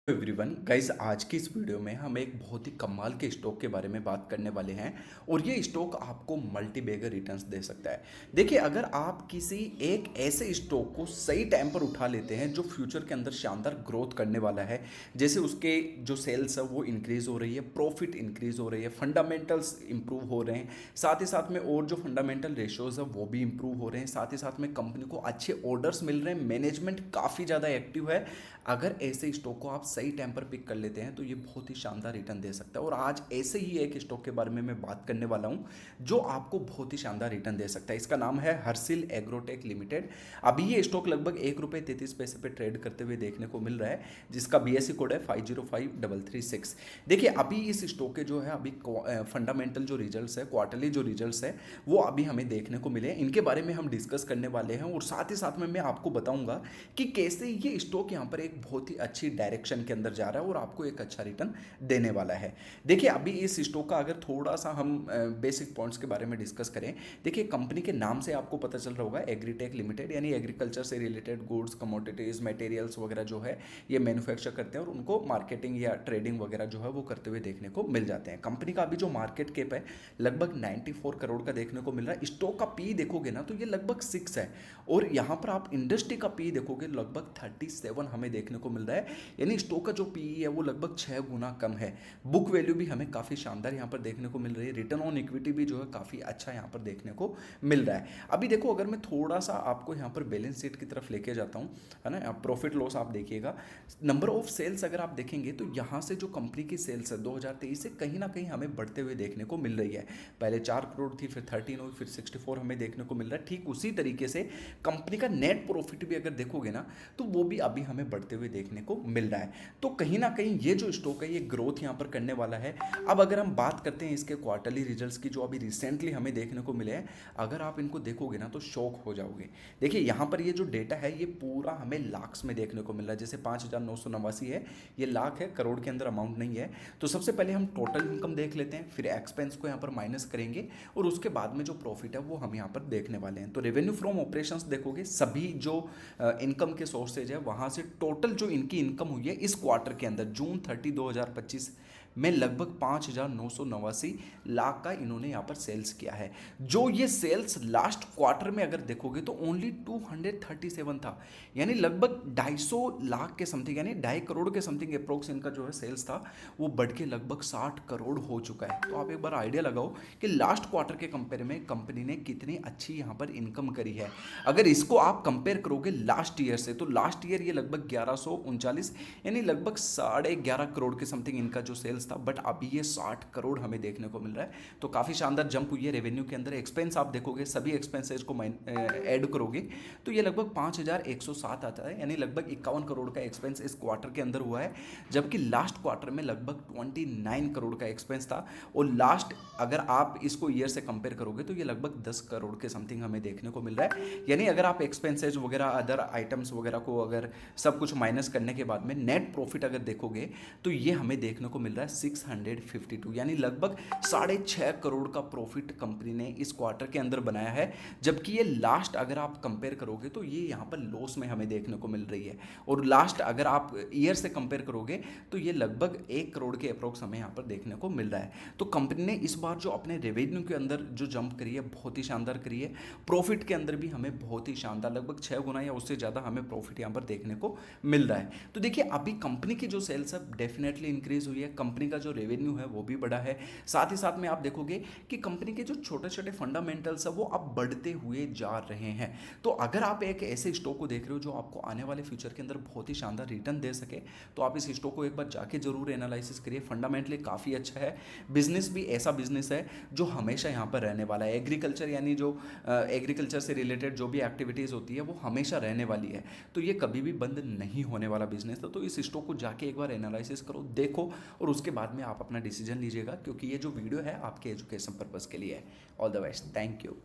Everyone guys, आज की इस वीडियो में हम एक बहुत ही कमाल के स्टॉक के बारे में बात करने वाले हैं और ये स्टॉक आपको मल्टी बैगर रिटर्न्स दे सकता है। देखिए, अगर आप किसी एक ऐसे स्टॉक को सही टाइम पर उठा लेते हैं जो फ्यूचर के अंदर शानदार ग्रोथ करने वाला है, जैसे उसके जो सेल्स है वो इंक्रीज हो रही है, प्रॉफिट इंक्रीज हो रही है, फंडामेंटल्स इंप्रूव हो रहे हैं, साथ ही साथ में और जो फंडामेंटल रेशियोज है वो भी इंप्रूव हो रहे हैं, साथ ही साथ में कंपनी को अच्छे ऑर्डर्स मिल रहे हैं, मैनेजमेंट काफ़ी ज़्यादा एक्टिव है। अगर ऐसे स्टॉक को आप सही टाइम पर पिक कर लेते हैं तो ये बहुत ही शानदार रिटर्न दे सकता है। और आज ऐसे ही एक स्टॉक के बारे में मैं बात करने वाला हूं जो आपको बहुत ही शानदार रिटर्न दे सकता है। इसका नाम है हर्सिल एग्रोटेक लिमिटेड। अभी ये स्टॉक लगभग ₹1.33 पे ट्रेड करते हुए देखने को मिल रहा है, जिसका बीएसई कोड है 505336। देखिए, अभी इस स्टॉक के जो है अभी फंडामेंटल जो रिजल्ट्स है, क्वार्टरली जो रिजल्ट्स है वो अभी हमें देखने को मिले, इनके बारे में हम डिस्कस करने वाले हैं। और साथ ही साथ में मैं आपको बताऊंगा कि कैसे ये स्टॉक यहाँ पर एक बहुत ही अच्छी डायरेक्शन के अंदर जा रहा है और आपको एक अच्छा रिटर्न देने वाला है। देखिए, अभी इस स्टॉक का अगर थोड़ा सा हम बेसिक पॉइंट्स के बारे में डिस्कस करें, देखिए कंपनी के नाम से आपको पता चल रहा होगा एग्रीटेक लिमिटेड, यानी एग्रीकल्चर से रिलेटेड गुड्स, कमोडिटीज, मटेरियल्स वगैरह जो है ये मैन्युफैक्चर करते हैं और उनको मार्केटिंग या ट्रेडिंग वगैरह जो है वो करते हुए देखने को मिल जाते हैं। कंपनी का अभी जो मार्केट कैप है लगभग 94 करोड़ का देखने को मिल रहा है। स्टॉक का पी देखोगे ना तो ये लगभग 6 है और यहाँ पर आप इंडस्ट्री का पी देखोगे लगभग 37 हमें देखने को मिल रहा है, यानी स्टॉक का जो पीई है वो लगभग 6 गुना कम है। बुक वैल्यू भी हमें काफ़ी शानदार यहाँ पर देखने को मिल रही है। रिटर्न ऑन इक्विटी भी जो है काफ़ी अच्छा यहाँ पर देखने को मिल रहा है। अभी देखो, अगर मैं थोड़ा सा आपको यहाँ पर बैलेंस शीट की तरफ लेके जाता हूँ, है ना, प्रॉफिट लॉस आप देखिएगा, नंबर ऑफ सेल्स अगर आप देखेंगे तो यहाँ से जो कंपनी की सेल्स है 2023 से कहीं ना कहीं हमें बढ़ते हुए देखने को मिल रही है। पहले 4 करोड़ थी, फिर 13 हुई, फिर 64 हमें देखने को मिल रहा है। ठीक उसी तरीके से कंपनी का नेट प्रॉफिट भी अगर देखोगे ना तो वो भी अभी हमें बढ़ते हुए देखने को मिल रहा है। तो कहीं ना कहीं ये जो स्टॉक है ये ग्रोथ यहाँ पर करने वाला है। अब अगर हम बात करते हैं इसके क्वार्टरली रिजल्ट्स की जो अभी रिसेंटली हमें देखने को मिले हैं, अगर आप इनको देखोगे ना तो शॉक हो जाओगे। देखिए, यहाँ पर ये जो डेटा है ये पूरा हमें लाख्स में देखने को मिल रहा है। जैसे 5,989 है, ये लाख है, करोड़ के अंदर अमाउंट नहीं है। तो सबसे पहले हम टोटल इनकम देख लेते हैं, फिर एक्सपेंस को यहाँ पर माइनस करेंगे और उसके बाद में जो प्रॉफिट है वो हम यहाँ पर देखने वाले हैं। तो रेवेन्यू फ्रॉम ऑपरेशंस देखोगे, सभी जो इनकम के सोर्सेज है वहाँ से टोटल जो इनकी इनकम हुई है इस क्वार्टर के अंदर जून 30 2025 में लगभग 5,989 लाख का इन्होंने यहाँ पर सेल्स किया है। जो ये सेल्स लास्ट क्वार्टर में अगर देखोगे तो ओनली 237 था, यानी लगभग 250 लाख के समथिंग, यानी 2.5 करोड़ के समथिंग अप्रोक्स इनका जो है सेल्स था वो बढ़ के लगभग 60 करोड़ हो चुका है। तो आप एक बार आइडिया लगाओ कि लास्ट क्वार्टर के कंपेयर में कंपनी ने कितनी अच्छी यहाँ पर इनकम करी है। अगर इसको आप कंपेयर करोगे लास्ट ईयर से तो लास्ट ईयर ये लगभग 1139, यानी लगभग 11.5 करोड़ के समथिंग इनका जो सेल्स था, बट अभी ये 60 करोड़ हमें देखने को मिल रहा है। तो काफ़ी शानदार जंप हुई है रेवेन्यू के अंदर। एक्सपेंस आप देखोगे, सभी एक्सपेंसेस को ऐड करोगे तो ये लगभग 5,107 आता है, यानी लगभग 51 करोड़ का एक्सपेंस इस क्वार्टर के अंदर हुआ है, जबकि लास्ट क्वार्टर में लगभग 29 करोड़ का एक्सपेंस था। और लास्ट अगर आप इसको ईयर से कंपेयर करोगे तो ये लगभग 10 करोड़ के समथिंग हमें देखने को मिल रहा है। यानी अगर आप एक्सपेंसेज वगैरह, अदर आइटम्स वगैरह को अगर सब कुछ माइनस करने के बाद में नेट प्रॉफिट अगर देखोगे तो ये हमें देखने को मिल रहा है 652, यानी लगभग 6.5 करोड़ का प्रॉफिट कंपनी ने इस क्वार्टर के अंदर बनाया है। जबकि ये लास्ट अगर आप कंपेयर करोगे तो ये यहाँ पर लॉस में हमें देखने को मिल रही है। और लास्ट अगर आप ईयर से कंपेयर करोगे तो ये लगभग 1 करोड़ के अप्रोक्स हमें यहाँ पर देखने को मिल रहा है। तो कंपनी ने इस बार जो अपने रेवेन्यू के अंदर जो जंप करी है बहुत ही शानदार करी है। प्रॉफिट के अंदर भी हमें बहुत ही शानदार लगभग 6 गुना या उससे ज़्यादा हमें प्रॉफिट यहाँ पर देखने को मिल रहा है। तो देखिए, अभी कंपनी की जो सेल्स है डेफिनेटली इंक्रीज हुई है, कंपनी का जो रेवेन्यू है वो भी बढ़ा है। साथ ही साथ में आप देखोगे कि कंपनी के जो छोटे छोटे फंडामेंटल्स है वो अब बढ़ते हुए जा रहे हैं। तो अगर आप एक ऐसे स्टॉक को देख रहे हो जो आपको आने वाले फ्यूचर के अंदर बहुत ही शानदार रिटर्न दे सके, तो आप इस स्टॉक को एक बार जाके जरूर एनालिसिस करिए। फंडामेंटली काफ़ी अच्छा है, बिजनेस भी ऐसा बिजनेस है जो हमेशा यहाँ पर रहने वाला है। एग्रीकल्चर, यानी जो एग्रीकल्चर से रिलेटेड जो भी एक्टिविटीज़ होती है वो हमेशा रहने वाली है, तो ये कभी भी बंद नहीं होने वाला बिजनेस है। तो इस स्टॉक को जाके एक बार एनालिसिस करो, देखो, और उसके बाद में आप अपना डिसीजन लीजिएगा, क्योंकि ये जो वीडियो है आपके एजुकेशन पर्पज़ के लिए है। All the best, thank you.